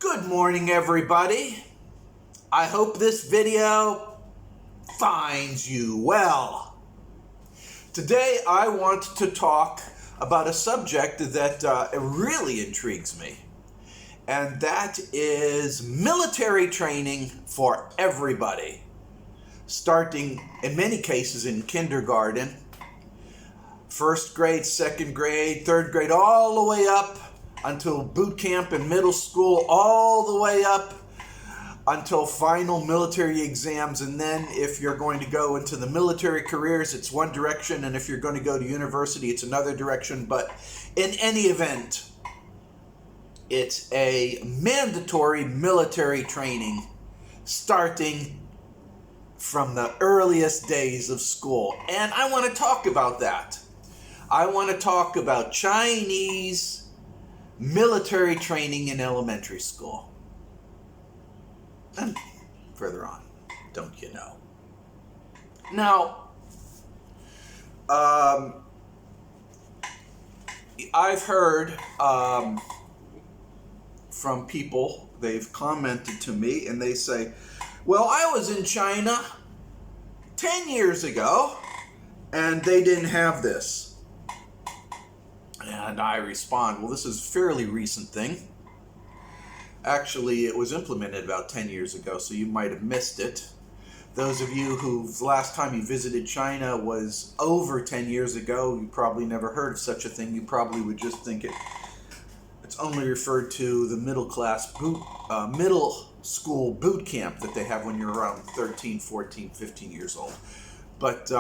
Good morning, everybody. I hope this video finds you well. Today, I want to talk about a subject that really intrigues me, and that is military training for everybody, starting in many cases in kindergarten, first grade, second grade, third grade, all the way up until boot camp in middle school, all the way up until final military exams. And then if you're going to go into the military careers, it's one direction, and if you're going to go to university, it's another direction. But in any event, it's a mandatory military training starting from the earliest days of school. And I want to talk about that. I want to talk about Chinese military training in elementary school. And further on, don't you know? Now, I've heard from people, they've commented to me, and they say, well, I was in China 10 years ago, and they didn't have this. And I respond, well, this is a fairly recent thing. Actually, it was implemented about 10 years ago, so you might have missed it. Those of you whose last time you visited China was over 10 years ago, you probably never heard of such a thing. You probably would just think it's only referred to the middle school boot camp that they have when you're around 13, 14, 15 years old. But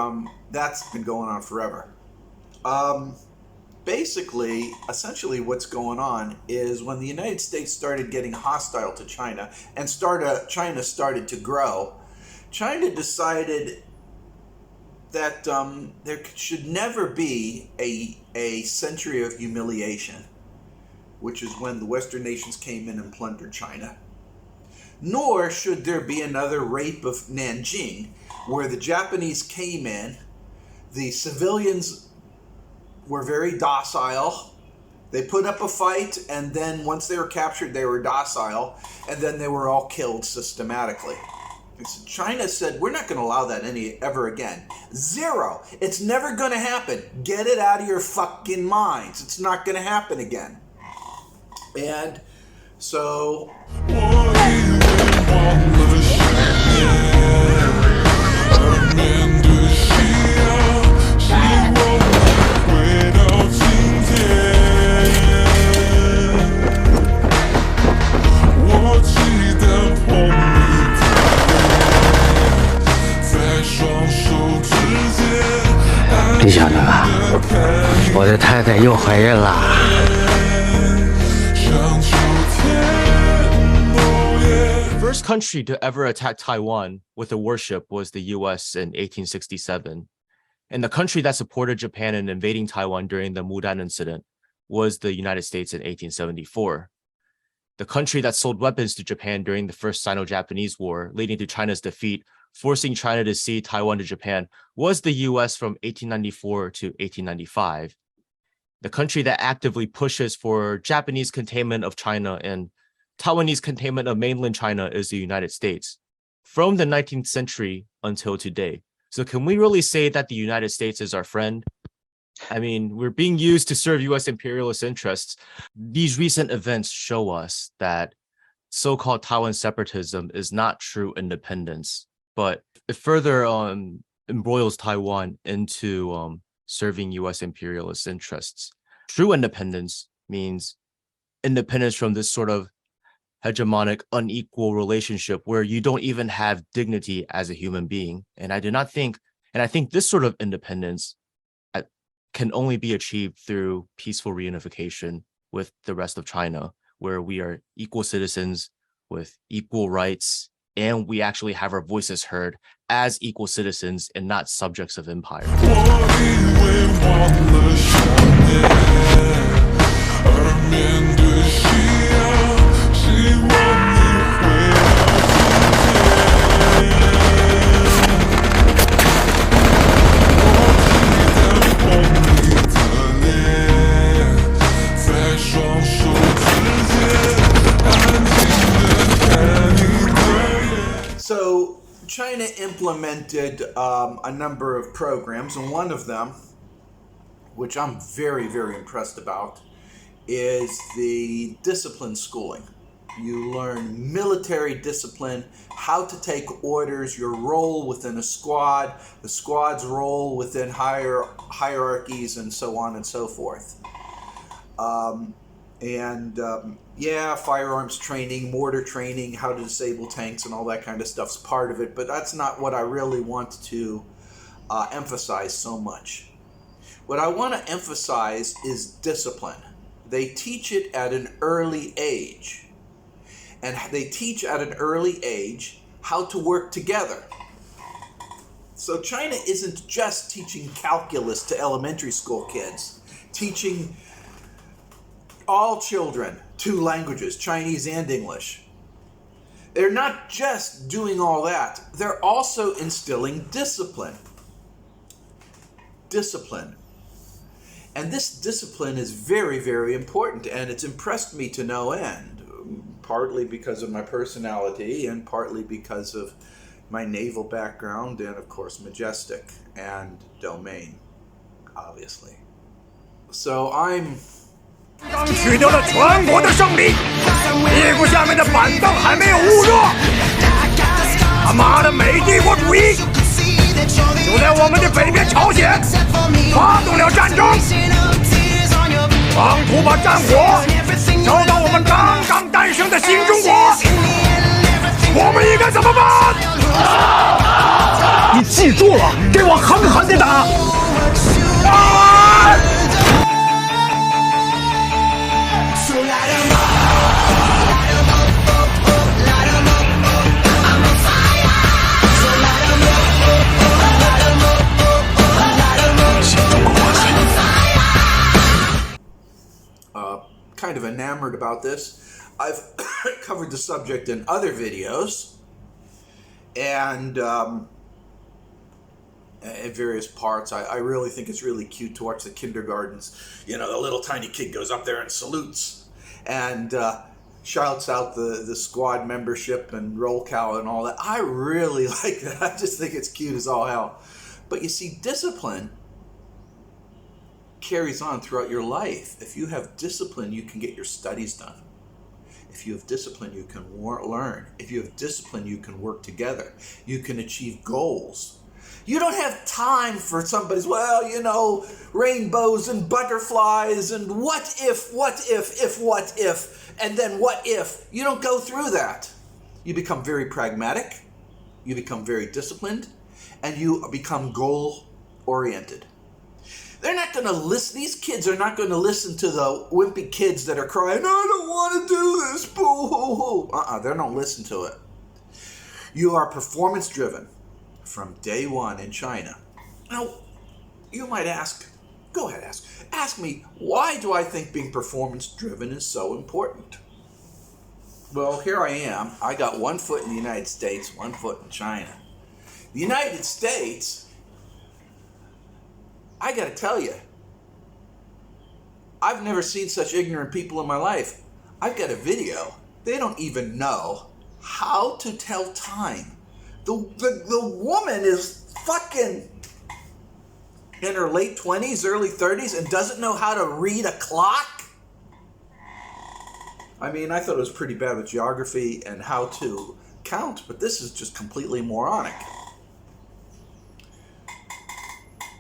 that's been going on forever. Basically, essentially what's going on is when the United States started getting hostile to China and China started to grow, China decided that there should never be a century of humiliation, which is when the Western nations came in and plundered China. Nor should there be another rape of Nanjing, where the Japanese came in, the civilians were very docile. They put up a fight, and then once they were captured, they were docile, and then they were all killed systematically. China said, we're not going to allow that ever again. Zero. It's never going to happen. Get it out of your fucking minds. It's not going to happen again. And so李小德，我的太太又怀孕了。The first country to ever attack Taiwan with a warship was the US in 1867. And the country that supported Japan in invading Taiwan during the Mudan incident was the United States in 1874. The country that sold weapons to Japan during the First Sino-Japanese War, leading to China's defeat, forcing China to cede Taiwan to Japan, was the US from 1894 to 1895. The country that actively pushes for Japanese containment of China and Taiwanese containment of mainland China is the United States, from the 19th century until today. So can we really say that the United States is our friend? I mean, we're being used to serve US imperialist interests. These recent events show us that so-called Taiwan separatism is not true independence, but it further embroils Taiwan into serving US imperialist interests. True independence means independence from this sort of hegemonic, unequal relationship where you don't even have dignity as a human being. And I think this sort of independence can only be achieved through peaceful reunification with the rest of China, where we are equal citizens with equal rights, and we actually have our voices heard as equal citizens and not subjects of empire. China implemented a number of programs, and one of them, which I'm very, very impressed about, is the discipline schooling. You learn military discipline, how to take orders, your role within a squad, the squad's role within hierarchies, and so on and so forth. Yeah, firearms training, mortar training, how to disable tanks, and all that kind of stuff's part of it, but that's not what I really want to emphasize so much. What I want to emphasize is discipline. They teach it at an early age. And they teach at an early age how to work together. So China isn't just teaching calculus to elementary school kids, teaching all children 2 languages, Chinese and English. They're not just doing all that, they're also instilling discipline. Discipline. And this discipline is very, very important, and it's impressed me to no end. Partly because of my personality and partly because of my naval background and, of course, majestic and domain, obviously. So I'm... 刚取得了全国的胜利，屁股下面的板凳还没有捂热。他妈的美帝国主义就在我们的北边朝鲜发动了战争，妄图把战火烧到我们刚刚诞生的新中国，我们应该怎么办？你记住了，给我狠狠地打！kind of enamored about this. I've covered the subject in other videos and in various parts. I really think it's really cute to watch the kindergartens. You know, the little tiny kid goes up there and salutes and shouts out the squad membership and roll call and all that. I really like that. I just think it's cute as all hell. But you see, discipline carries on throughout your life. If you have discipline, you can get your studies done. If you have discipline, you can learn. If you have discipline, you can work together. You can achieve goals. You don't have time for somebody's, well, you know, rainbows and butterflies and what if, and then what if. You don't go through that. You become very pragmatic, you become very disciplined, and you become goal-oriented. They're not going to listen, these kids are not going to listen to the wimpy kids that are crying, I don't want to do this, boo-hoo-hoo. They don't listen to it. You are performance-driven from day one in China. Now, you might ask, go ahead, ask me, why do I think being performance-driven is so important? Well, here I am. I got one foot in the United States, one foot in China. The United States, I gotta tell you, I've never seen such ignorant people in my life. I've got a video. They don't even know how to tell time. The woman is fucking in her late 20s, early 30s, and doesn't know how to read a clock? I mean, I thought it was pretty bad with geography and how to count, but this is just completely moronic.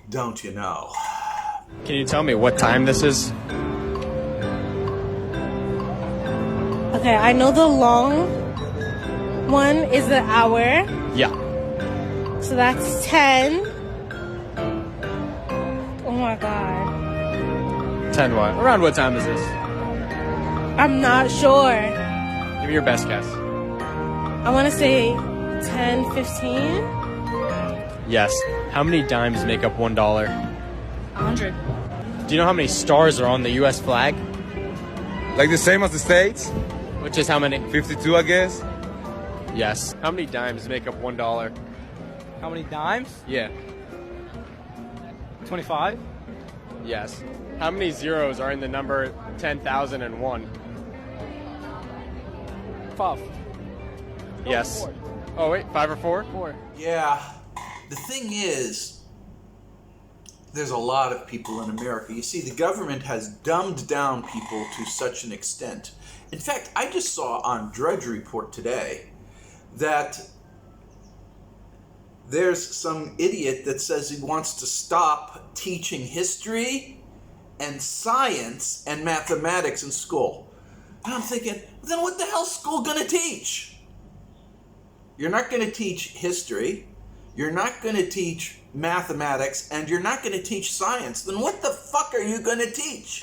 Don't you know? Can you tell me what time this is? Okay, I know the long one is the hour. Yeah. So that's 10. Oh my god. 10 what? Around what time is this? I'm not sure. Give me your best guess. I want to say 10:15. Yes. How many dimes make up $1? 100. Do you know how many stars are on the U.S. flag? Like the same as the States? Which is how many? 52, I guess. Yes. How many dimes make up $1? How many dimes? Yeah. 25. Yes. How many zeros are in the number 10,001? 5. Yes. Oh, wait, 5 or 4? 4. Yeah. The thing is, there's a lot of people in America. You see, the government has dumbed down people to such an extent. In fact, I just saw on Drudge Report today that there's some idiot that says he wants to stop teaching history and science and mathematics in school. And I'm thinking, then what the hell's school gonna teach? You're not gonna teach history, you're not gonna teach mathematics, and you're not gonna teach science. Then what the fuck are you gonna teach?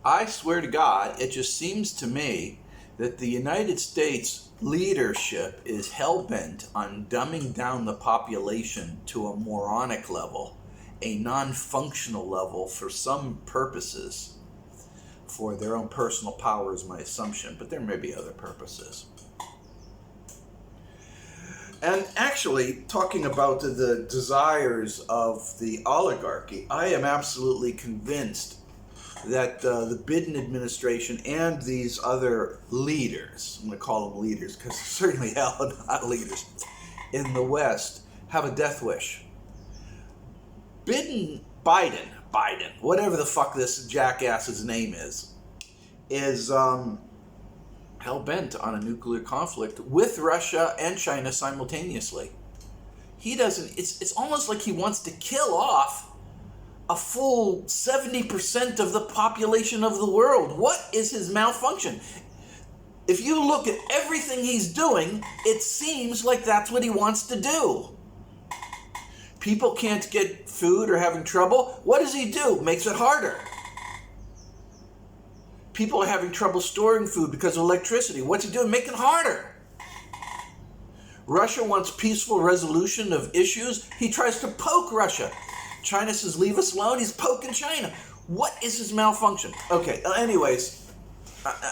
I swear to God, it just seems to me that the United States leadership is hell-bent on dumbing down the population to a moronic level, a non-functional level for some purposes. For their own personal power is my assumption, but there may be other purposes. And actually, talking about the desires of the oligarchy, I am absolutely convinced that the Biden administration and these other leaders, I'm going to call them leaders because certainly hell not leaders, in the West have a death wish. Biden, whatever the fuck this jackass's name is hell-bent on a nuclear conflict with Russia and China simultaneously. He doesn't, it's almost like he wants to kill off a full 70% of the population of the world. What is his malfunction? If you look at everything he's doing, it seems like that's what he wants to do. People can't get food or having trouble. What does he do? Makes it harder. People are having trouble storing food because of electricity. What's he doing? Making it harder. Russia wants peaceful resolution of issues. He tries to poke Russia. China says, leave us alone. He's poking China. What is his malfunction? Okay, anyways,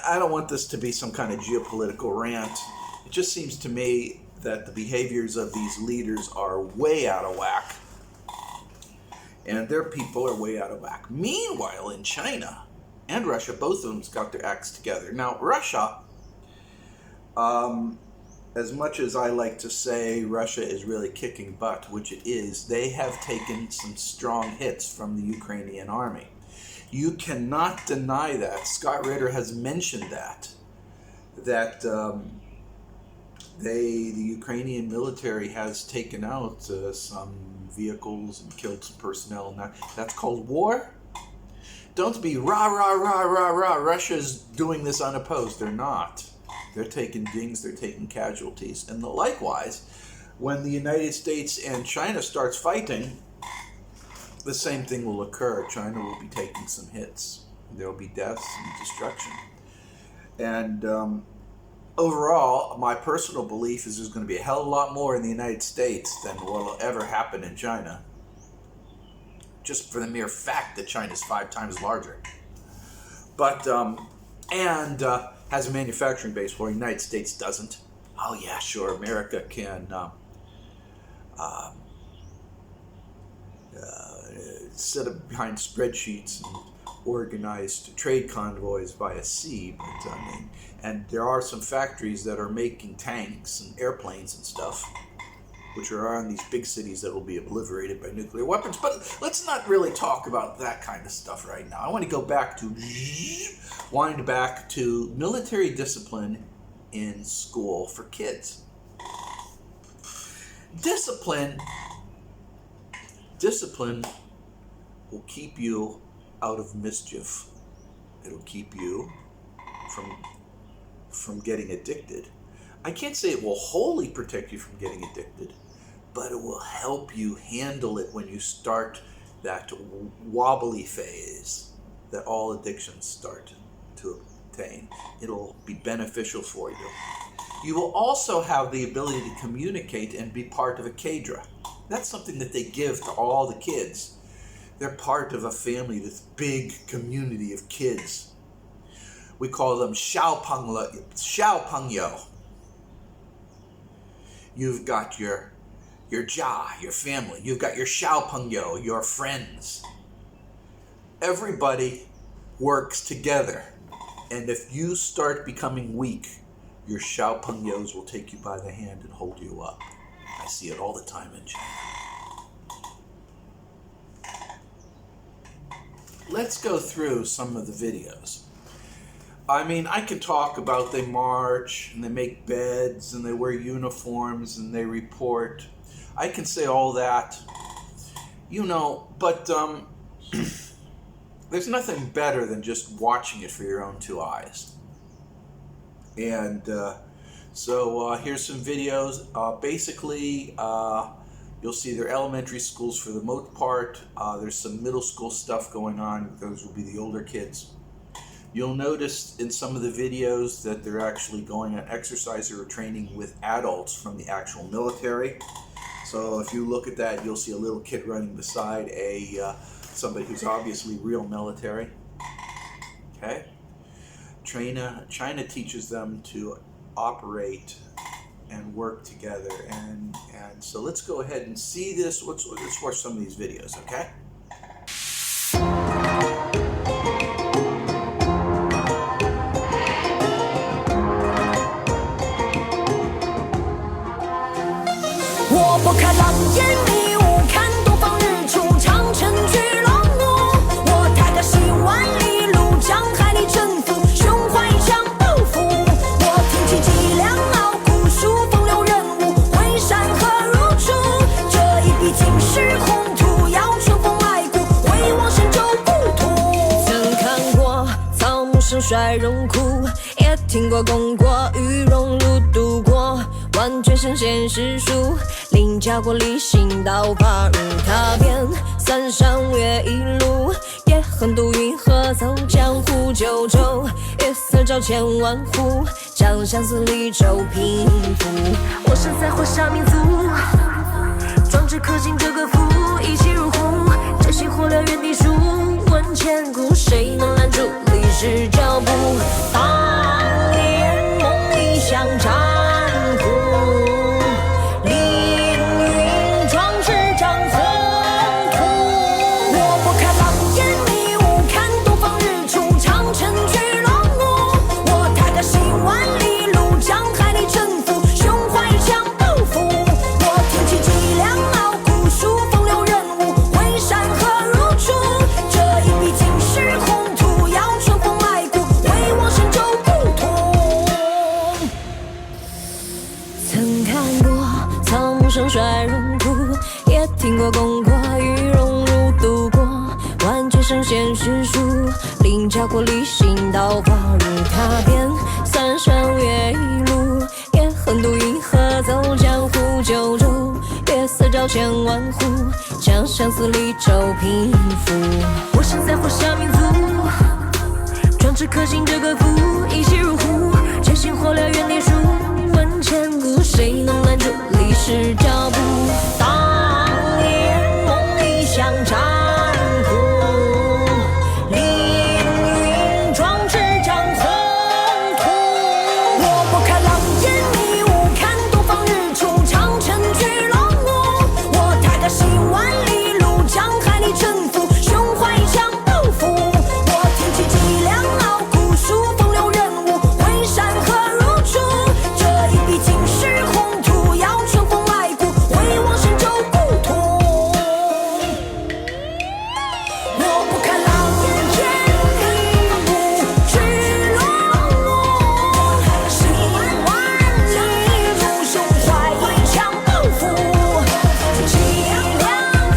I don't want this to be some kind of geopolitical rant. It just seems to me that the behaviors of these leaders are way out of whack. And their people are way out of whack. Meanwhile, in China and Russia, both of them's got their acts together. Now, Russia, as much as I like to say Russia is really kicking butt, which it is, they have taken some strong hits from the Ukrainian army. You cannot deny that. Scott Ritter has mentioned that the Ukrainian military has taken out some vehicles and killed some personnel, and that's called war. Don't be rah, rah, rah, rah, rah. Russia's doing this unopposed. They're not. They're taking dings, they're taking casualties. And likewise, when the United States and China starts fighting, the same thing will occur. China will be taking some hits. There will be deaths and destruction. And overall, my personal belief is there's going to be a hell of a lot more in the United States than what will ever happen in China. Just for the mere fact that China's 5 times larger. But, has a manufacturing base where the United States doesn't. Oh yeah, sure, America can sit up behind spreadsheets and organize trade convoys via sea, but and there are some factories that are making tanks and airplanes and stuff, which are in these big cities that will be obliterated by nuclear weapons. But let's not really talk about that kind of stuff right now. I want to go back to military discipline in school for kids. Discipline will keep you out of mischief. It'll keep you from getting addicted. I can't say it will wholly protect you from getting addicted, but it will help you handle it when you start that wobbly phase that all addictions start to obtain. It'll be beneficial for you. You will also have the ability to communicate and be part of a cadre. That's something that they give to all the kids. They're part of a family, this big community of kids. We call them Xiaopengyo. You've got your jia, your family. You've got your Xiaopengyo, your friends. Everybody works together. And if you start becoming weak, your Xiao Pengyos will take you by the hand and hold you up. I see it all the time in China. Let's go through some of the videos. I mean, I could talk about they march, and they make beds, and they wear uniforms, and they report. I can say all that, you know, but there's nothing better than just watching it for your own two eyes. And so here's some videos. Basically, you'll see they're elementary schools for the most part. There's some middle school stuff going on. Those will be the older kids. You'll notice in some of the videos that they're actually going on exercise or training with adults from the actual military. So if you look at that, you'll see a little kid running beside somebody who's obviously real military. Okay. China teaches them to operate and work together, and so let's go ahead and see this. Let's watch some of these videos, okay? 我拨开狼烟迷雾，看东方日出，长城巨浪怒。我踏个行万里路，江海里征服，胸怀一腔抱负。我挺起脊梁傲骨，数风流人物，会山河如初。这一笔尽是宏图，要乘风来骨，回望神州故土。曾看过草木盛衰荣枯，也听过功过与荣辱度过。 万卷圣贤诗书，凌驾过理性道法如踏遍三山越一路，也横渡云河走江湖九州，月色照千万户，将相思离愁平复。我身在华夏民族，壮志可敬这个福，一气如虹，真心火燎原地数，问千古谁能拦住历史脚步？当年梦里相战。 盛衰荣枯，也听过功过与荣辱度过。万卷圣贤诗书，凌驾过理性道法如踏遍三山越一路，也横渡云河走江湖九州。月色照千万户，将相思离愁平复。我身在华夏民族，壮志可敬这个福，一气如虹，真心火燎原地数。 问千古谁能拦住历史脚步？当年梦里相战苦，凌云壮志将宏图。我拨开狼烟迷雾，看东方日出，长城巨浪怒。我踏个行万里路，江海里征服，胸怀一腔抱负。我挺起脊梁傲骨，数风流人物，会山河如初。 尽是宏图，要乘风来骨，回望神州故土。我不看狼烟迷雾，去落落，行万里路，胸怀一腔抱负。脊梁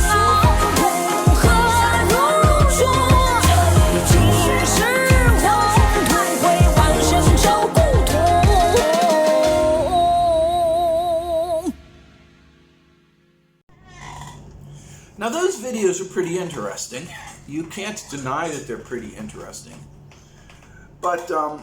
傲骨，何如初？尽是宏图，回望神州故土。 Now those videos are pretty interesting. You can't deny that they're pretty interesting. But the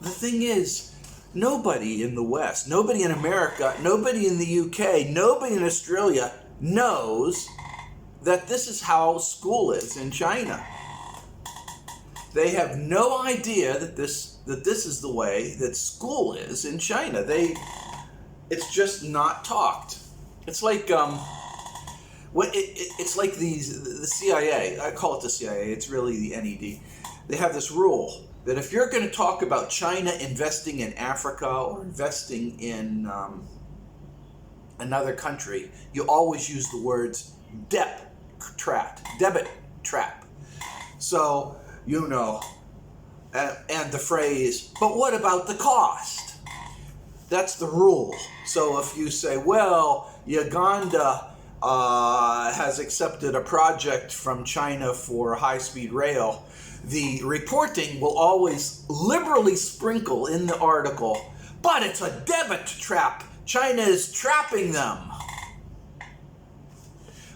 thing is, nobody in the West, nobody in America, nobody in the UK, nobody in Australia knows that this is how school is in China. They have no idea that this is the way that school is in China. It's just not talked. It's like it's like the CIA. I call it the CIA. It's really the NED. they have this rule that if you're going to talk about China investing in Africa or investing in another country, you always use the words debit trap. So, you know, and the phrase, but what about the cost? That's the rule. So if you say, well, Uganda has accepted a project from China for high-speed rail, the reporting will always liberally sprinkle in the article, but it's a debit trap. China is trapping them.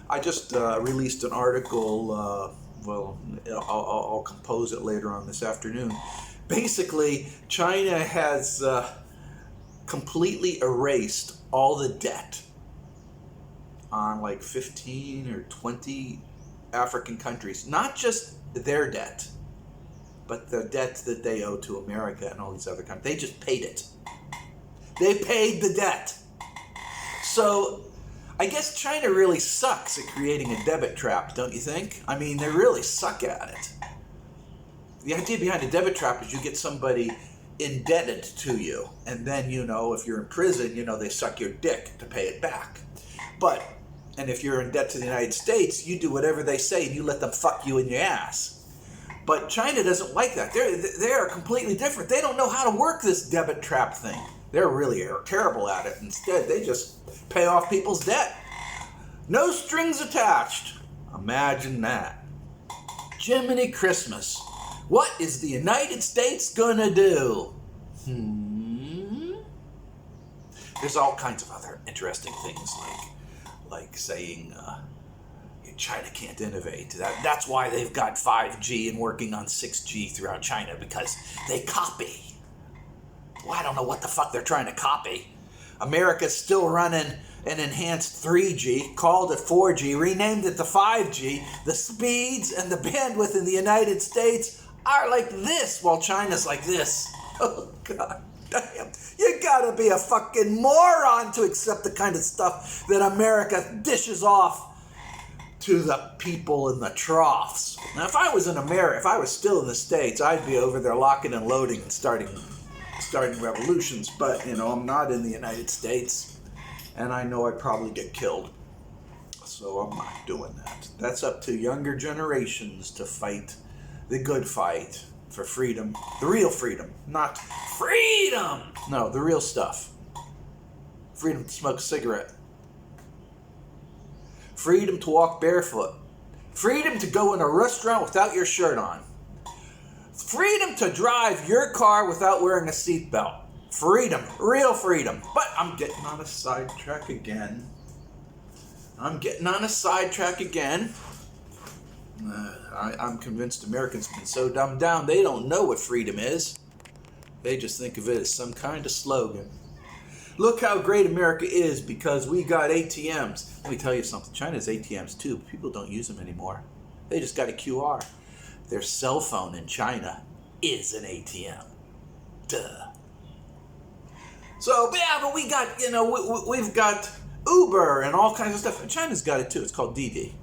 I just released an article, well, I'll compose it later on this afternoon. Basically, China has completely erased all the debt on like 15 or 20 African countries. Not just their debt, but the debt that they owe to America and all these other countries. They just paid it. They paid the debt. So I guess China really sucks at creating a debit trap, don't you think? I mean, they really suck at it. The idea behind a debit trap is you get somebody indebted to you, and then, you know, if you're in prison, you know, they suck your dick to pay it back. And if you're in debt to the United States, you do whatever they say and you let them fuck you in your ass. But China doesn't like that. They are completely different. They don't know how to work this debit trap thing. They're really terrible at it. Instead, they just pay off people's debt. No strings attached. Imagine that. Jiminy Christmas. What is the United States gonna do? There's all kinds of other interesting things, like saying China can't innovate. That's why they've got 5G and working on 6G throughout China, because they copy. Well, I don't know what the fuck they're trying to copy. America's still running an enhanced 3G, called it 4G, renamed it to 5G. The speeds and the bandwidth in the United States are like this, while China's like this. Oh, God damn. You gotta be a fucking moron to accept the kind of stuff that America dishes off to the people in the troughs. Now, if I was in America, if I was still in the States, I'd be over there locking and loading and starting revolutions. But, you know, I'm not in the United States, and I know I'd probably get killed. So I'm not doing that. That's up to younger generations to fight the good fight for freedom. The real freedom. Not freedom! No, the real stuff. Freedom to smoke a cigarette. Freedom to walk barefoot. Freedom to go in a restaurant without your shirt on. Freedom to drive your car without wearing a seatbelt. Freedom. Real freedom. But I'm getting on a sidetrack again. I'm convinced Americans have been so dumbed down they don't know what freedom is. They just think of it as some kind of slogan. Look how great America is because we got ATMs. Let me tell you something. China has ATMs too, but people don't use them anymore. They just got a QR. Their cell phone in China is an ATM. Duh. So, yeah, but we got, you know, we've got Uber and all kinds of stuff. And China's got it too. It's called Didi.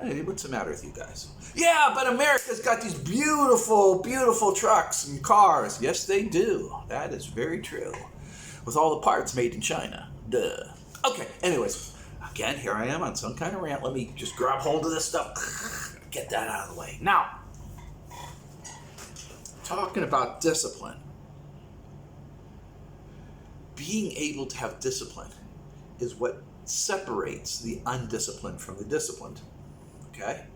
Hey, what's the matter with you guys? Yeah, but America's got these beautiful, beautiful trucks and cars. Yes, they do. That is very true. With all the parts made in China. Duh. Okay, anyways. Again, here I am on some kind of rant. Let me just grab hold of this stuff. Get that out of the way. Now, talking about discipline. Being able to have discipline is what separates the undisciplined from the disciplined. Okay?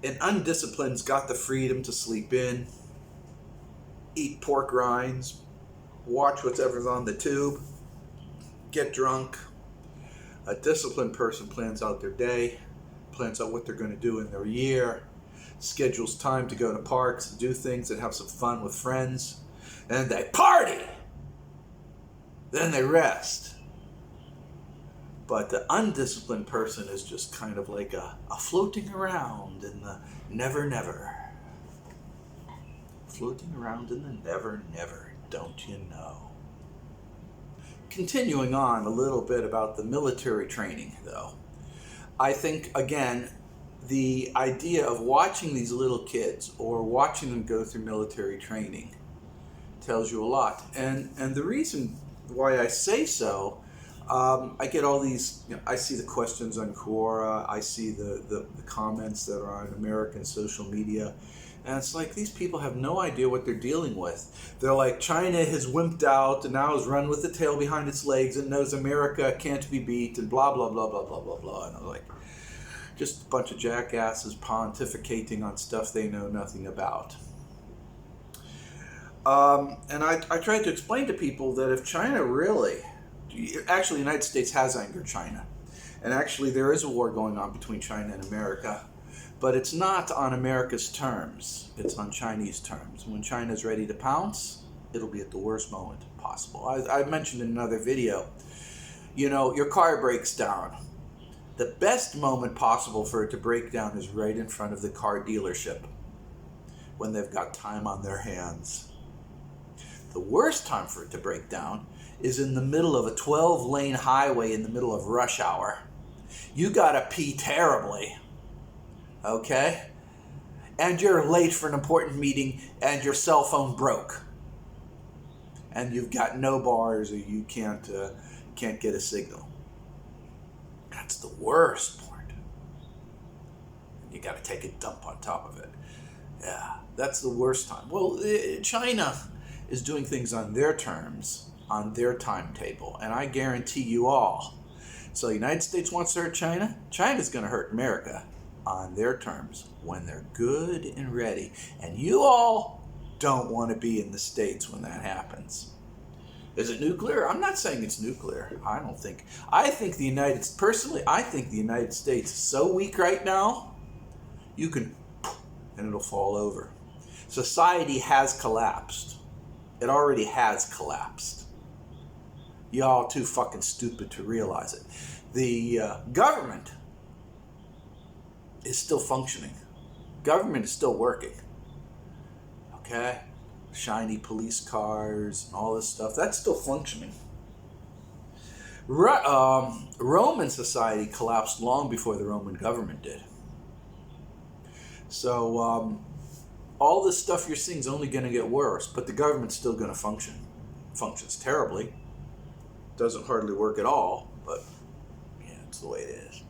An undisciplined's got the freedom to sleep in, eat pork rinds, watch whatever's on the tube, get drunk. A disciplined person plans out their day, plans out what they're going to do in their year, schedules time to go to parks, do things, and have some fun with friends, and they party! Then they rest. But the undisciplined person is just kind of like a floating around in the never, never. Floating around in the never, never, don't you know? Continuing on a little bit about the military training, though. I think, again, the idea of watching these little kids or watching them go through military training tells you a lot. And the reason why I say so, I get all these, I see the questions on Quora, I see the comments that are on American social media, and it's like these people have no idea what they're dealing with. They're like, China has wimped out and now has run with the tail behind its legs and knows America can't be beat and blah, blah, blah, blah, blah, blah, blah. And I'm like, just a bunch of jackasses pontificating on stuff they know nothing about. And I tried to explain to people that if China really, actually the United States has angered China. And actually there is a war going on between China and America. But it's not on America's terms. It's on Chinese terms. When China's ready to pounce, it'll be at the worst moment possible. I mentioned in another video, your car breaks down. The best moment possible for it to break down is right in front of the car dealership when they've got time on their hands. The worst time for it to break down is in the middle of a 12-lane highway in the middle of rush hour. You gotta pee terribly. Okay? And you're late for an important meeting and your cell phone broke. And you've got no bars or you can't get a signal. That's the worst part. You got to take a dump on top of it. Yeah, that's the worst time. Well, China is doing things on their terms, on their timetable. And I guarantee you all. So the United States wants to hurt China. China's going to hurt America on their terms when they're good and ready. And you all don't want to be in the States when that happens. Is it nuclear? I'm not saying it's nuclear. I think the United States is so weak right now, you can, and it'll fall over. Society has collapsed. It already has collapsed. Y'all too fucking stupid to realize it. The government is still functioning. Government is still working. Okay? Shiny police cars and all this stuff, that's still functioning. Roman society collapsed long before the Roman government did. So all this stuff you're seeing is only going to get worse, but the government's still going to function. Functions terribly. Doesn't hardly work at all, but yeah, it's the way it is.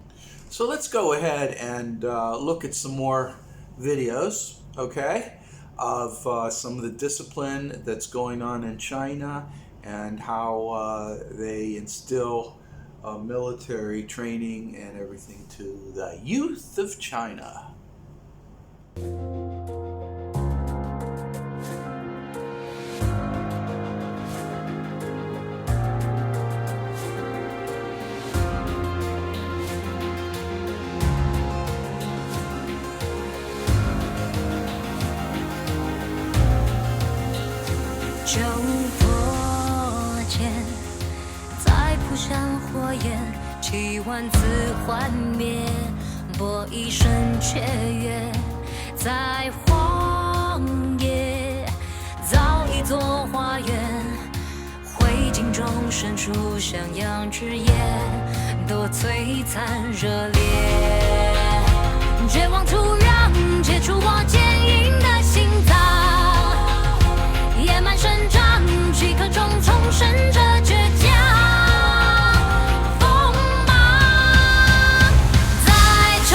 So let's go ahead and look at some more videos, okay, of some of the discipline that's going on in China and how they instill military training and everything to the youth of China. 就破茧，再扑向火焰，7万次幻灭，搏一生雀跃，在荒野造一座花园，灰烬中伸出像样枝叶，多璀璨热烈，绝望突然解除我坚硬的心脏。 野蛮生长，躯壳中重生着倔强。锋芒在重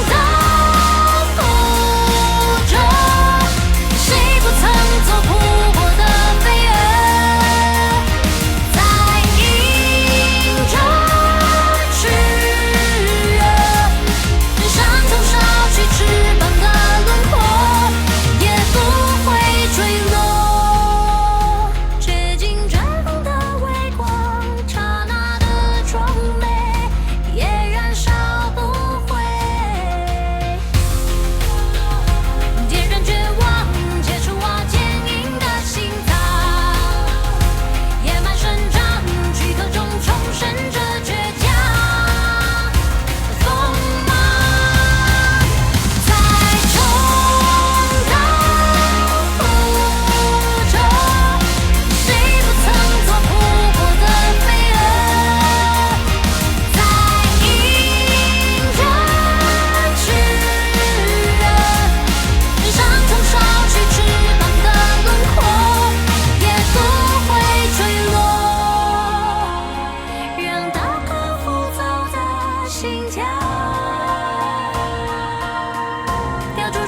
蹈覆辙，谁不曾做扑火的飞蛾？在迎着炽热，伤痛上。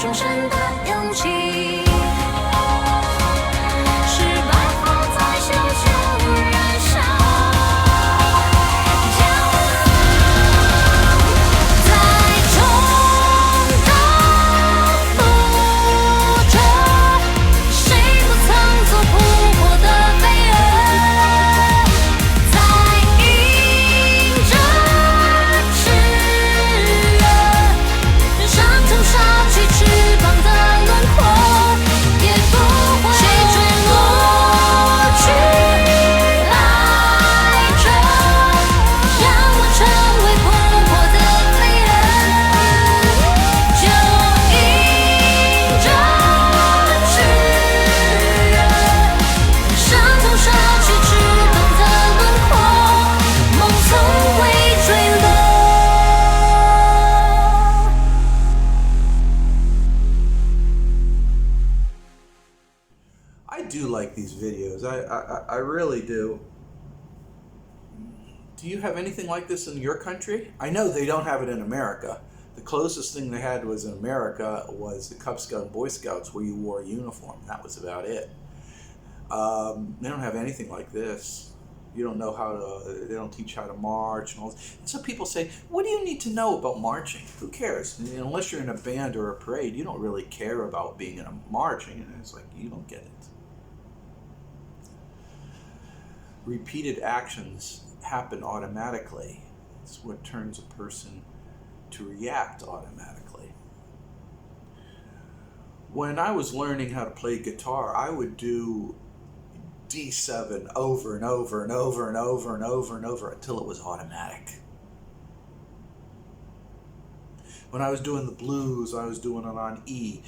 终身的勇气。是百花在小丘燃烧，骄傲在冲高浮着，谁不曾做扑火的飞蛾，在迎着炽热，伤痛烧起翅膀的轮廓，也不会谁坠落去来着，让我成为扑火的飞蛾，就迎着炽热，伤痛烧起翅膀的轮廓，梦从未坠落。I do like these videos. I really do. Do you have anything like this in your country? I know they don't have it in America. The closest thing they had was in America was the Cub Scout and Boy Scouts, where you wore a uniform. That was about it. They don't have anything like this. You don't know how to, they don't teach how to march and all this. And so people say, what do you need to know about marching? Who cares? Unless you're in a band or a parade, you don't really care about being in a marching. And it's like, you don't get it. Repeated actions happen automatically. It's what turns a person to react automatically. When I was learning how to play guitar, I would do D7 over and over and over and over and over and over until it was automatic. When I was doing the blues, I was doing it on E,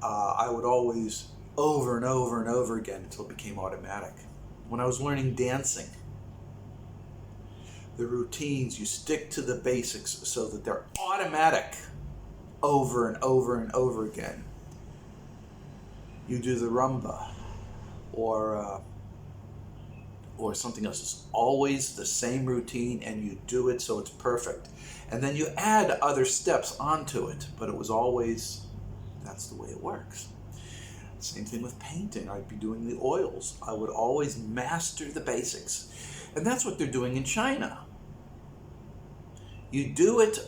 I would always over and over and over again until it became automatic. When I was learning dancing, the routines, you stick to the basics so that they're automatic over and over and over again. You do the rumba or something else. It's always the same routine and you do it so it's perfect. And then you add other steps onto it, but it was always, that's the way it works. Same thing with painting. I'd be doing the oils. I would always master the basics. And that's what they're doing in China. You do it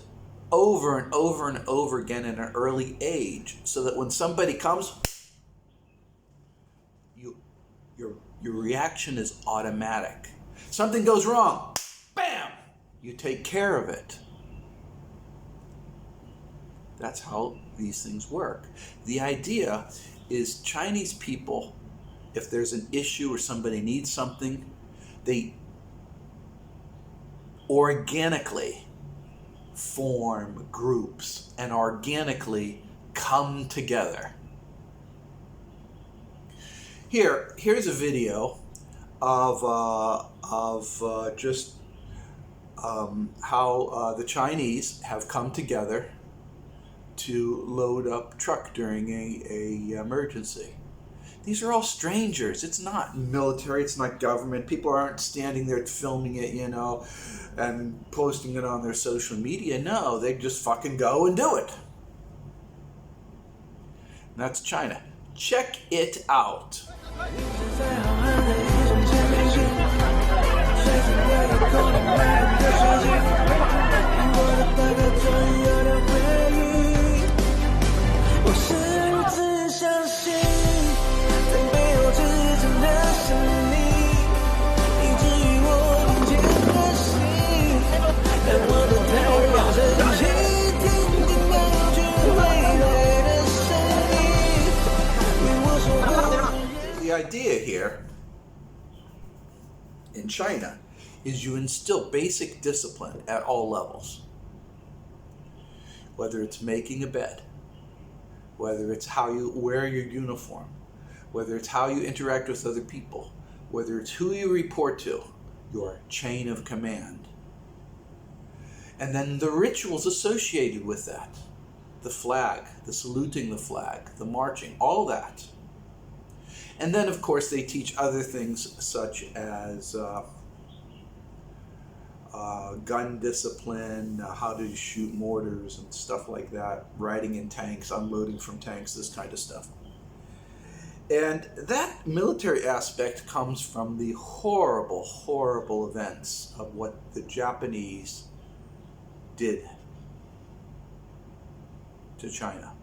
over and over and over again in an early age so that when somebody comes, your reaction is automatic. Something goes wrong, bam, you take care of it. That's how these things work. The idea is Chinese people, if there's an issue or somebody needs something, they organically form groups and organically come together. Here's a video of how the Chinese have come together to load up truck during a emergency. These are all strangers. It's not military, it's not government. People aren't standing there filming it, and posting it on their social media. No, they just fucking go and do it. And that's China. Check it out. The idea here in China is you instill basic discipline at all levels. Whether it's making a bed, whether it's how you wear your uniform, whether it's how you interact with other people, whether it's who you report to, your chain of command. And then the rituals associated with that. The flag, the saluting the flag, the marching, all that. And then, of course, they teach other things such as gun discipline, how to shoot mortars and stuff like that, riding in tanks, unloading from tanks, this kind of stuff. And that military aspect comes from the horrible, horrible events of what the Japanese did to China.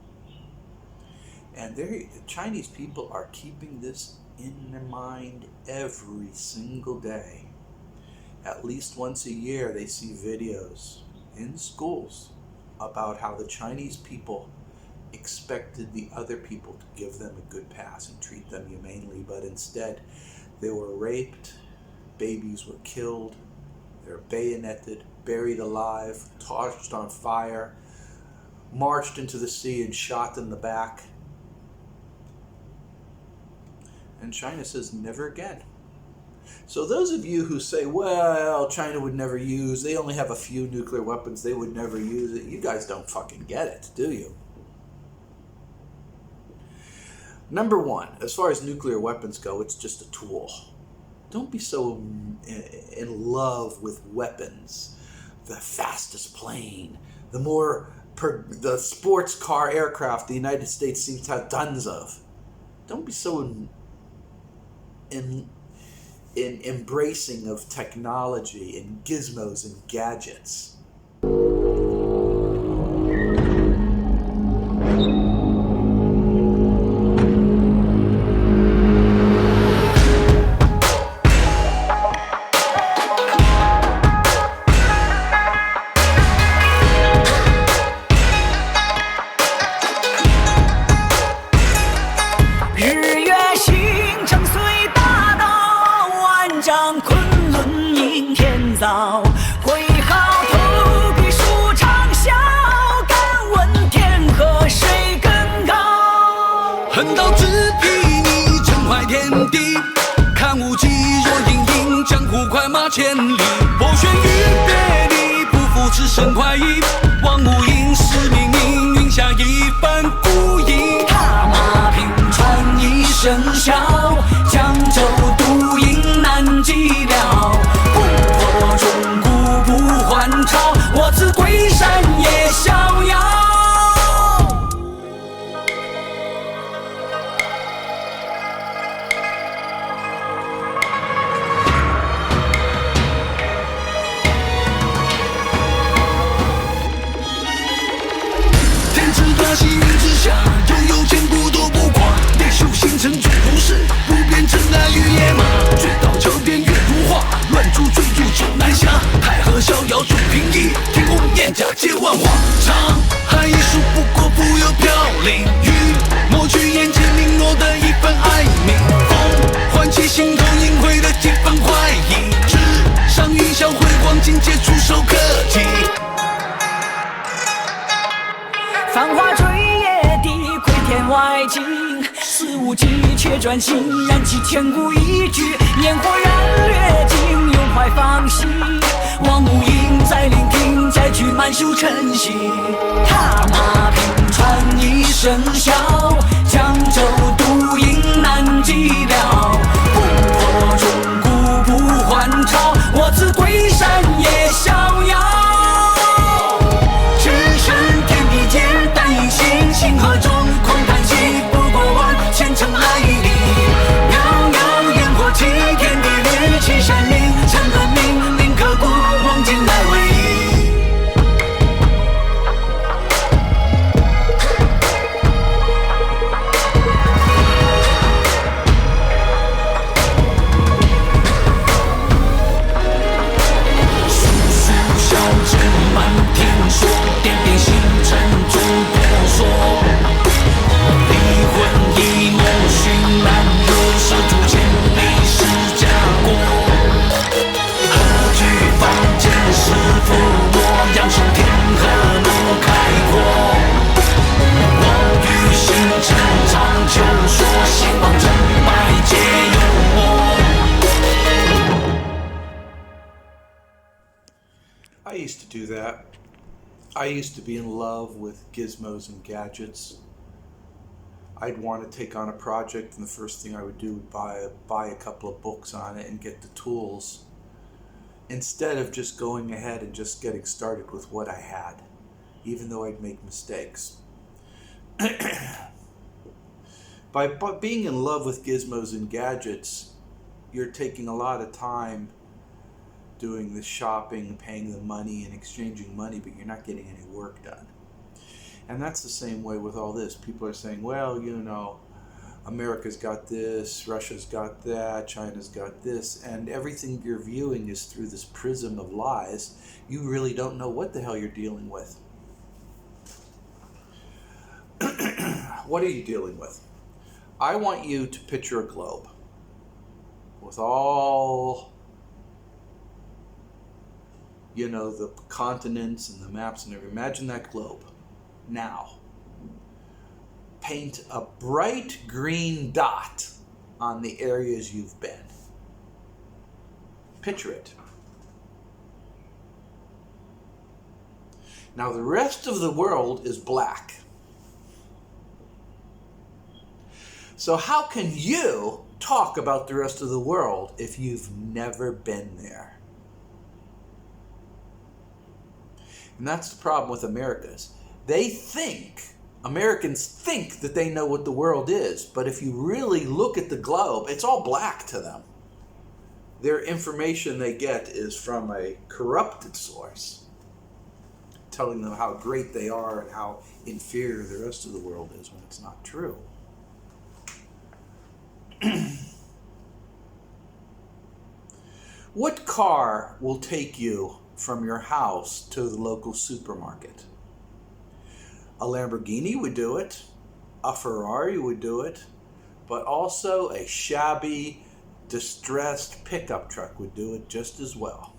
And the Chinese people are keeping this in their mind every single day. At least once a year they see videos in schools about how the Chinese people expected the other people to give them a good pass and treat them humanely, but instead they were raped, babies were killed, they were bayoneted, buried alive, tossed on fire, marched into the sea and shot in the back. And China says never again. So those of you who say, well, China would never use, they only have a few nuclear weapons, they would never use it, you guys don't fucking get it, do you? Number one, as far as nuclear weapons go, it's just a tool. Don't be so in love with weapons. The fastest plane, the sports car aircraft the United States seems to have tons of. Don't be so in embracing of technology and gizmos and gadgets.横刀直劈你，震坏天地。看无极若影影，江湖快马千里。我悬于别离，不负此生快意。望无影，是命命，云下一番孤影。踏马平川一声笑，江州独饮难寂寥。不破钟鼓不还朝，我自归山也逍遥。星云之下，悠悠千古多不垮。烈秀星辰总不是，不变尘埃与野马。追到桥边月如画，乱珠坠入九南下。太和逍遥总平易，天宫燕甲皆万花。沧海一粟不过浮游飘零，雨抹去眼前零落的一份哀鸣。风唤起心头隐晦的几分怀疑，纸上云霄辉煌，境界触手可及。繁华追野地，窥天外景，肆无忌却专心，燃起千古一句。烟火燃略尽，永怀芳心。望无影，再聆听，再去满袖晨曦。踏马平川一声笑，江州独饮难寂寥。不破钟鼓不还朝，我自归山也逍遥。星河中狂叹息，不过万千尘埃里。袅袅烟火起，天地绿，起山林，山河明，铭刻骨，望今来为忆。肃肃小阵满天说，点点星辰中婆娑。I used to do that. I used to be in love with gizmos and gadgets. I'd want to take on a project, and the first thing I would do would buy a couple of books on it and get the tools instead of just going ahead and just getting started with what I had, even though I'd make mistakes. By being in love with gizmos and gadgets, you're taking a lot of time doing the shopping, paying the money, and exchanging money, but you're not getting any work done. And that's the same way with all this. People are saying, well, you know, America's got this, Russia's got that, China's got this, and everything you're viewing is through this prism of lies. You really don't know what the hell you're dealing with. What are you dealing with? I want you to picture a globe with all, you know, the continents and the maps and everything. Imagine that globe. Now, paint a bright green dot on the areas you've been. Picture it. Now, the rest of the world is black. So how can you talk about the rest of the world if you've never been there? And that's the problem with Americans. Americans think that they know what the world is, but if you really look at the globe, it's all black to them. Their information they get is from a corrupted source, telling them how great they are and how inferior the rest of the world is, when it's not true. What car will take you from your house to the local supermarket? A Lamborghini would do it, a Ferrari would do it, but also a shabby, distressed pickup truck would do it just as well.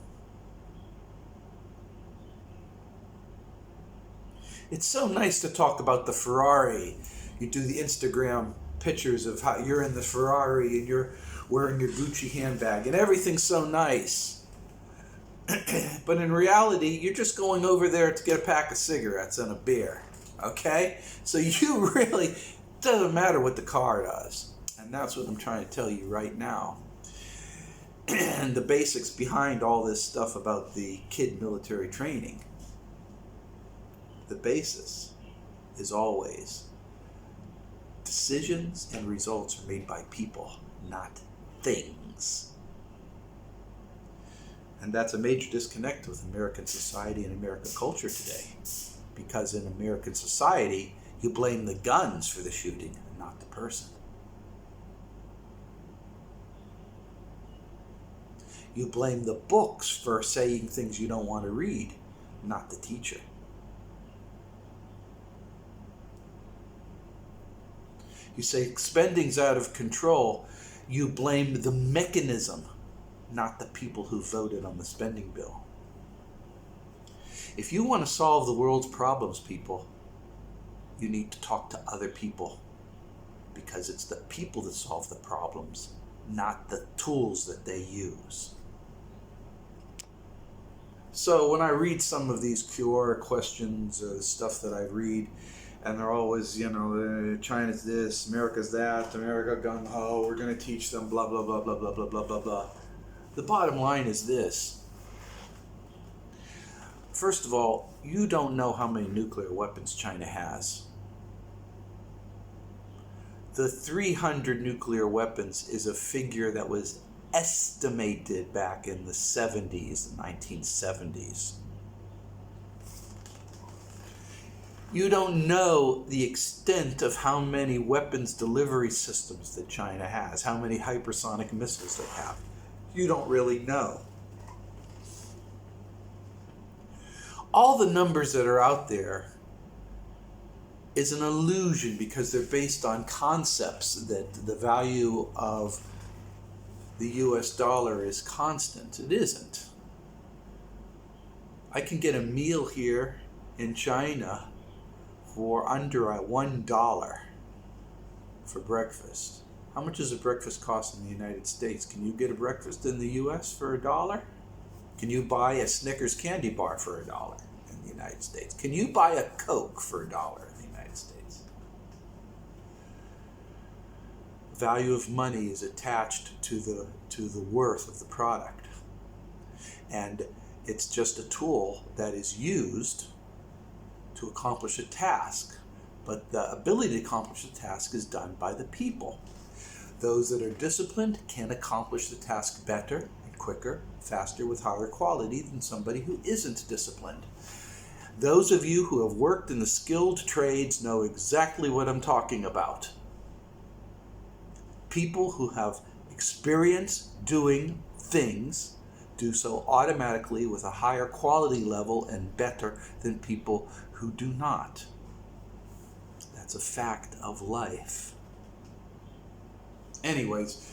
It's so nice to talk about the Ferrari. You do the Instagram pictures of how you're in the Ferrari and you're wearing your Gucci handbag and everything's so nice. But in reality, you're just going over there to get a pack of cigarettes and a beer. Okay? So you really, it doesn't matter what the car does. And that's what I'm trying to tell you right now. And the basics behind all this stuff about the kid military training. The basis is always decisions and results are made by people, not things. And that's a major disconnect with American society and American culture today. Because in American society, you blame the guns for the shooting and not the person. You blame the books for saying things you don't want to read, not the teacher. You say spending's out of control. You blame the mechanism, not the people who voted on the spending bill. If you want to solve the world's problems, people, you need to talk to other people, because it's the people that solve the problems, not the tools that they use. So when I read some of these QR questions or stuff that I read, and they're always, you know, China's this, America's that, America gung-ho, we're going to teach them blah, blah, blah, blah, blah, blah, blah, blah, blah. The bottom line is this. First of all, you don't know how many nuclear weapons China has. The 300 nuclear weapons is a figure that was estimated back in the 70s, the 1970s. You don't know the extent of how many weapons delivery systems that China has, how many hypersonic missiles they have. You don't really know. All the numbers that are out there is an illusion because they're based on concepts that the value of the US dollar is constant. It isn't. I can get a meal here in China for under $1 for breakfast. How much does a breakfast cost in the United States? Can you get a breakfast in the US for $1? Can you buy a Snickers candy bar for $1 in the United States? Can you buy a Coke for $1 in the United States? Value of money is attached to the worth of the product. and it's just a tool that is used to accomplish a task. But the ability to accomplish the task is done by the people. Those that are disciplined can accomplish the task better and quicker, faster, with higher quality than somebody who isn't disciplined. Those of you who have worked in the skilled trades know exactly what I'm talking about. People who have experience doing things do so automatically with a higher quality level and better than people who do not. That's a fact of life. Anyways,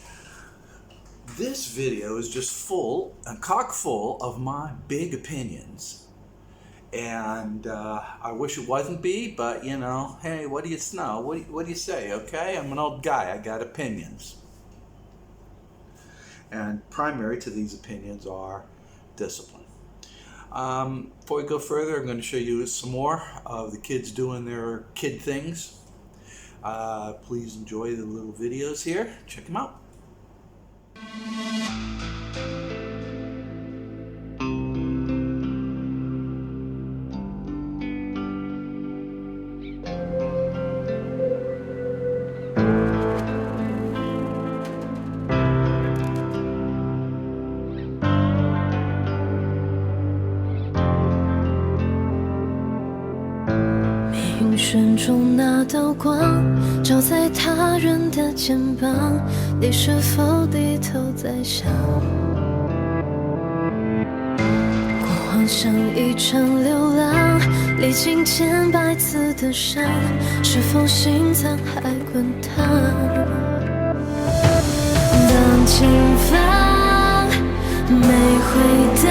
this video is just full, a cock full of my big opinions. And I wish it wasn't be, but you know, hey, what do you know? What do you say, okay? I'm an old guy, I got opinions. And primary to these opinions are discipline. Before we go further, I'm going to show you some more of the kids doing their kid things. Please enjoy the little videos here. Check them out.命运中那道光照在他人的肩膀，你是否低头在想？过往像一场流浪，历经千百次的伤，是否心脏还滚烫？当前方没回答，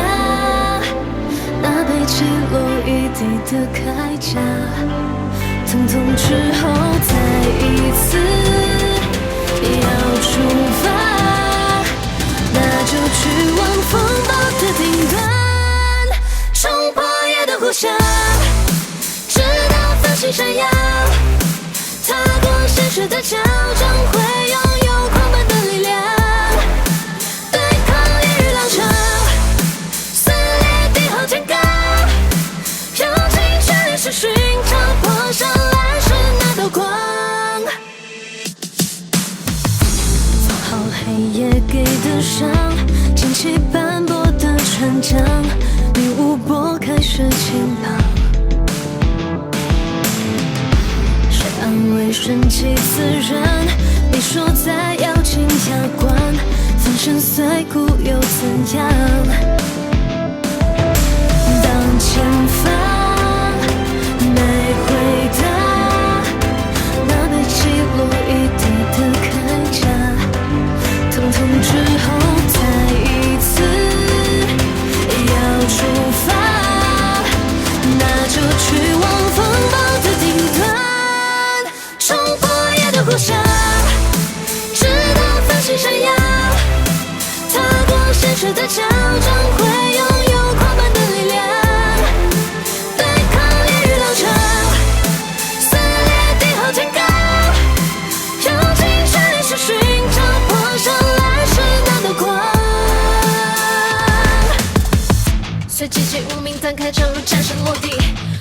那被击落一地的铠甲，疼痛之后再一次要出发，那就去往风暴的顶端，冲破夜的呼啸，直到繁星闪耀，踏过现实的桥，将会拥有狂奔的力量，对抗烈日浪潮，撕裂地厚天高，用尽全力去寻找破晓来时那道光。做好黑夜给的伤，捡起斑驳的船桨，你无拨开是晴朗。谁安慰顺其自然？你说再咬紧牙关，粉身碎骨又怎样？当前方没回答，那被击落一地的铠甲，疼痛之后再一次要出发，那就去往风暴的顶端，冲破夜的呼啸，直到繁星闪耀，踏过现实的桥，将会拥有狂奔的力量，对抗烈日浪潮，撕裂地厚天高，用尽全力去寻找破晓来时那道光。随季节无名摊开，正如战神落地，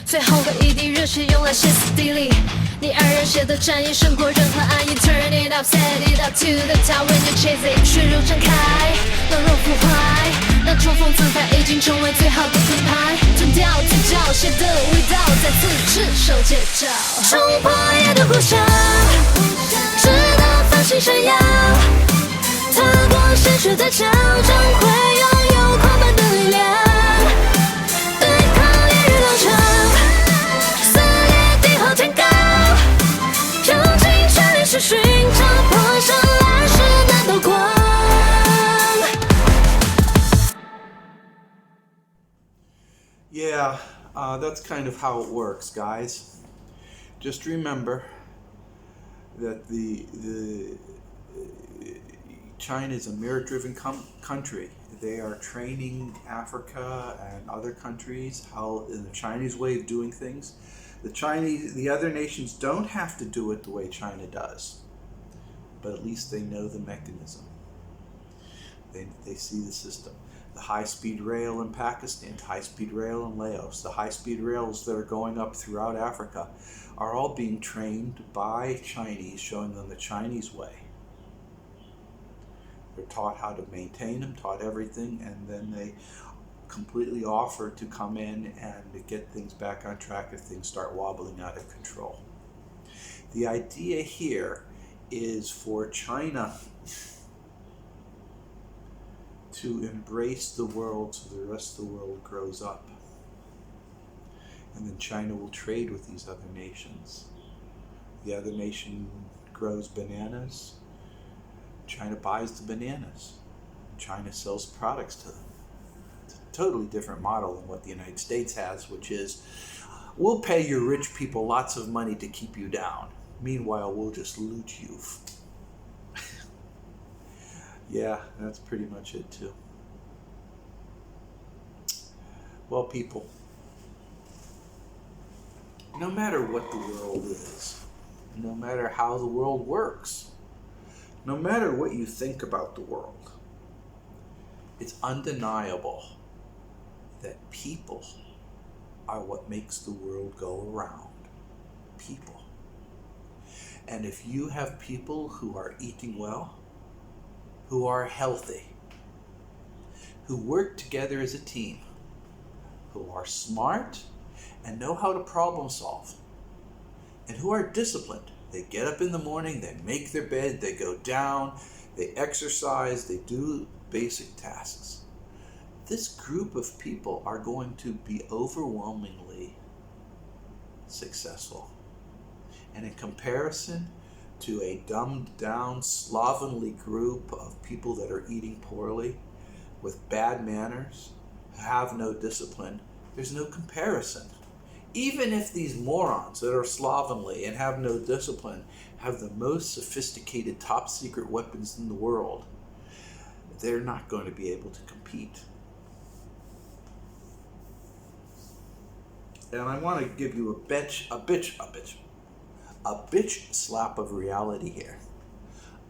最后的一滴热血用来歇斯底里。你安然写的战役胜过任何安逸 ，Turn it up, set it up to the top when you chase it， 血肉展开，软弱腐坏，那冲锋自反已经成为最好的盾牌，吞掉嘴角血的味道，再次赤手接招，冲破夜的呼啸，直到繁星闪耀，踏过现实的桥，将会拥有狂奔的力量，对抗烈日浪潮，撕裂地厚天高，用尽全力去寻找破晓来时那道光。Yeah, that's kind of how it works, guys. Just remember that China is a merit-driven country. They are training Africa and other countries how in the Chinese way of doing things. The other nations don't have to do it the way China does, but at least they know the mechanism. They see the system. the high-speed rail in Pakistan, high-speed rail in Laos, the high-speed rails that are going up throughout Africa are all being trained by Chinese, showing them the Chinese way. They're taught how to maintain them, taught everything, and then they completely offer to come in and to get things back on track if things start wobbling out of control. The idea here is for China to embrace the world so the rest of the world grows up. And then China will trade with these other nations. The other nation grows bananas. China buys the bananas. China sells products to them. It's a totally different model than what the United States has, which is, we'll pay your rich people lots of money to keep you down. Meanwhile, we'll just loot you. Yeah, that's pretty much it too. Well, people, no matter what the world is, no matter how the world works, no matter what you think about the world, it's undeniable that people are what makes the world go around. People. And if you have people who are eating well, who are healthy, who work together as a team, who are smart and know how to problem solve, and who are disciplined. They get up in the morning, they make their bed, they go down, they exercise, they do basic tasks. This group of people are going to be overwhelmingly successful. And in comparison to a dumbed down, slovenly group of people that are eating poorly, with bad manners, have no discipline, there's no comparison. Even if these morons that are slovenly and have no discipline have the most sophisticated top secret weapons in the world, they're not going to be able to compete. And I want to give you a bitch slap of reality here.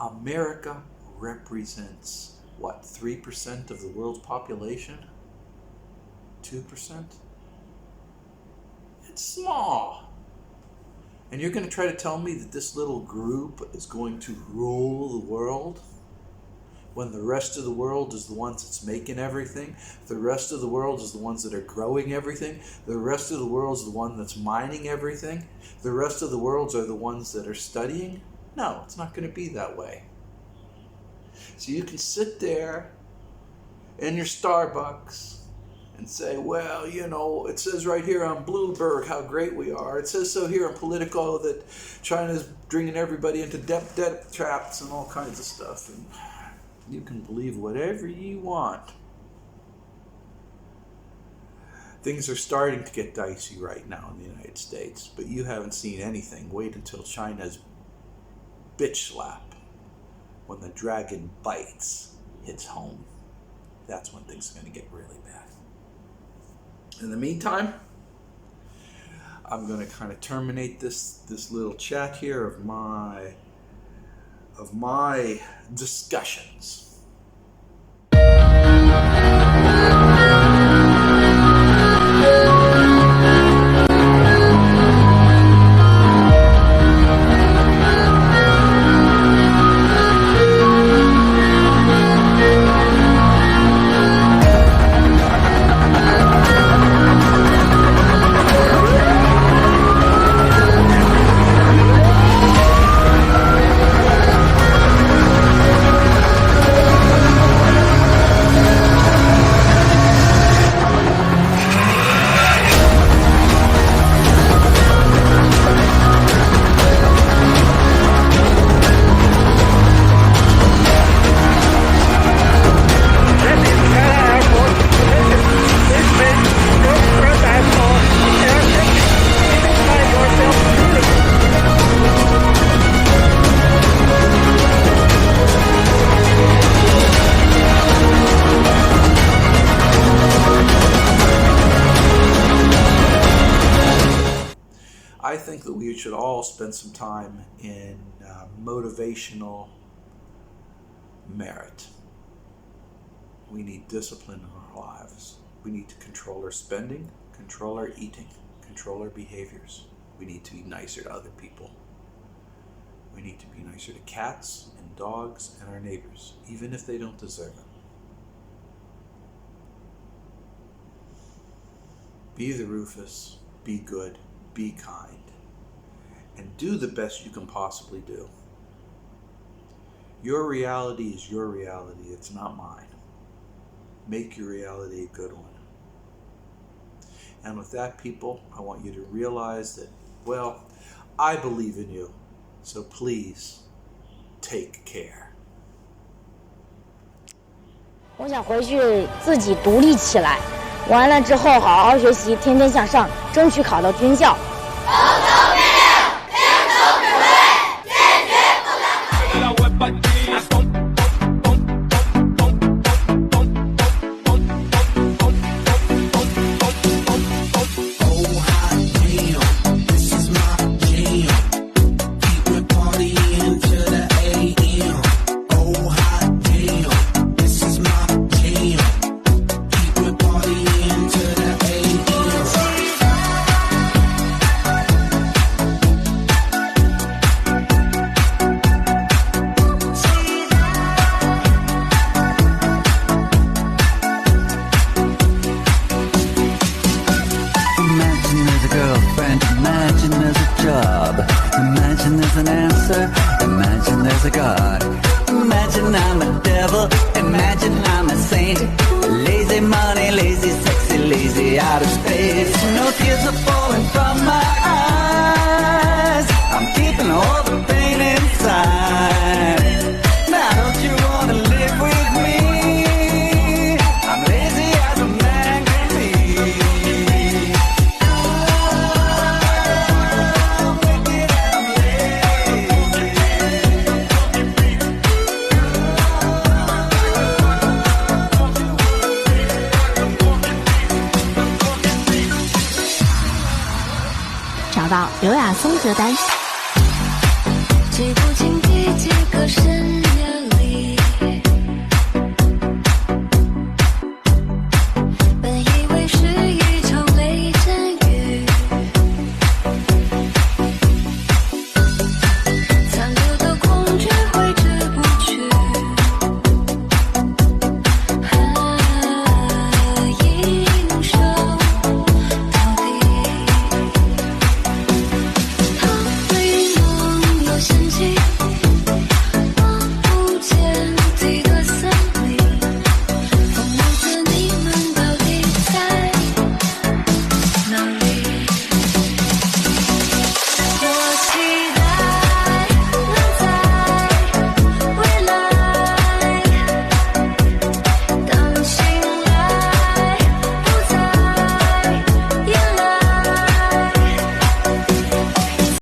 America represents, what, 3% of the world's population? 2%? It's small. And you're going to try to tell me that this little group is going to rule the world when the rest of the world is the ones that's making everything? The rest of the world is the ones that are growing everything? The rest of the world is the one that's mining everything? The rest of the world are the ones that are studying? No, it's not going to be that way. So you can sit there in your Starbucks and say, well, you know, it says right here on Bloomberg how great we are. It says so here on Politico that China's bringing everybody into debt traps and all kinds of stuff. And you can believe whatever you want. Things are starting to get dicey right now in the United States, but you haven't seen anything. Wait until China's bitch slap, when the dragon bites, hits home. That's when things are going to get really bad. In the meantime, I'm going to kind of terminate this little chat here of my discussions. I think that we should all spend some time in motivational merit. We need discipline in our lives. We need to control our spending, control our eating, control our behaviors. We need to be nicer to other people. We need to be nicer to cats and dogs and our neighbors, even if they don't deserve it. Be the Rufus, be good, be kind, and do the best you can possibly do. Your reality is your reality, it's not mine. Make your reality a good one. And with that, people, I want you to realize that, well, I believe in you, so please take care. 我想回去自己独立起来，完了之后好好学习，天天向上，争取考到军校。Imagine there's an answer, imagine there's a God. Imagine I'm a devil, imagine I'm a saint. Lazy money, lazy sexy, lazy out of space. No tears are falling from my eyes. I'm keeping all the pain inside. Now don't you wanna live with me? I'm lazy as a man can be. 找到刘雅松歌单。记不清第几个生日。